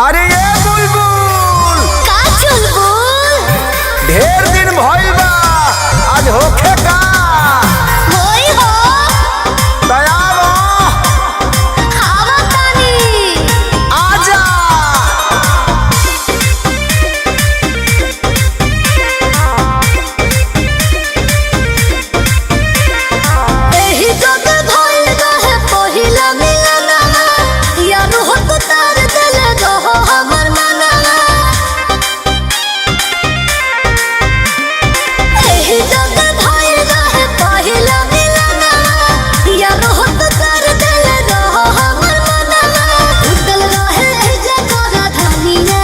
अरे ये बुलबुल का चुलबुल ढेर दिन भइल बा आज होखे का होई हो दयावा खावा तानी आजा एही जग भइल रहे पहिला मिलना यार हो तो तार दिल रहो हमर मनवा एही जग भइल रहे पहिला मिलना यार हो तो तार दिल रहो हमर मनवा उतल रहे जग राधनिया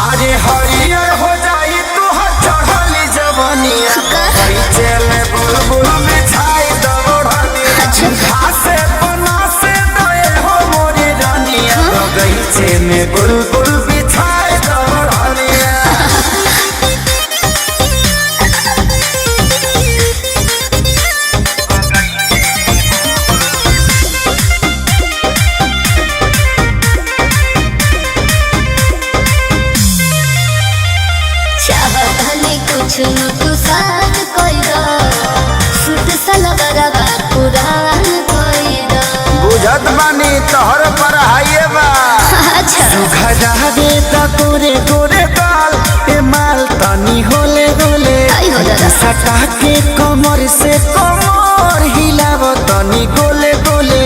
अरे हरियर हो जाई तोहर चढ़ली जवानिया बगीचे में बुलबुल बिछाई दबड़निया घासे बनासे दए हो मोरी रानिया बगीचे में बुलबुल बिछाई दबड़निया चाहतनी कुछ न तू साथ कोई दो सूट सलवार पुरान कोई दो बुझत बानी तोहर पर हाइए बा अच्छा सुघरा दे ता गोरे गोरे बाल ए माल तनी होले होले आई हो दादा सटा के कमर से कमर हिलाव तनी गोले गोले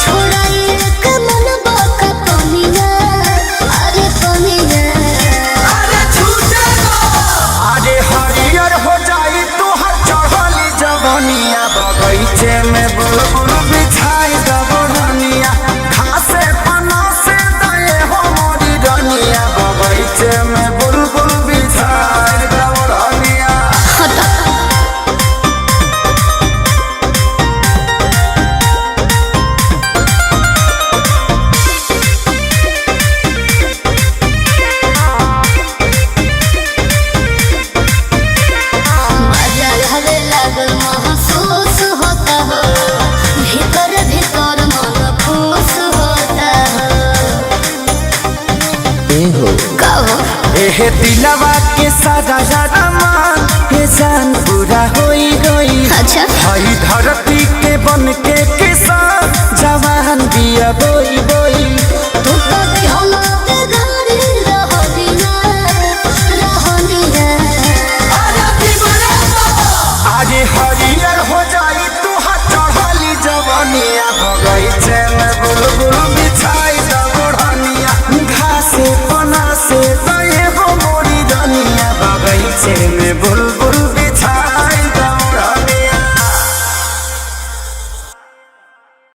छोड़ाई एक मन बाका पनिया अरे पनिया अरे हरियर हो जाई तोहर चढ़ली जवनिया बगीचे में बुलबुल बिछाई दबड़निया घासे पना से दए हो मोरी रनिया बगीचे में बुलबुल बिछाई दबड़निया हटा मजा हवे लागल महसूस होता हो भीतर भीतर मन खुश होता हो का हो एहे दिलवा के सारा सारा मान हे जान पूरा होई गई अच्छा हई धरती के बन के किसान जवान दिया बोई बोई तू तो दिहला के घरी रहनिया आज हरियर हो जाई तू चढ़ली जवानिया बगीचे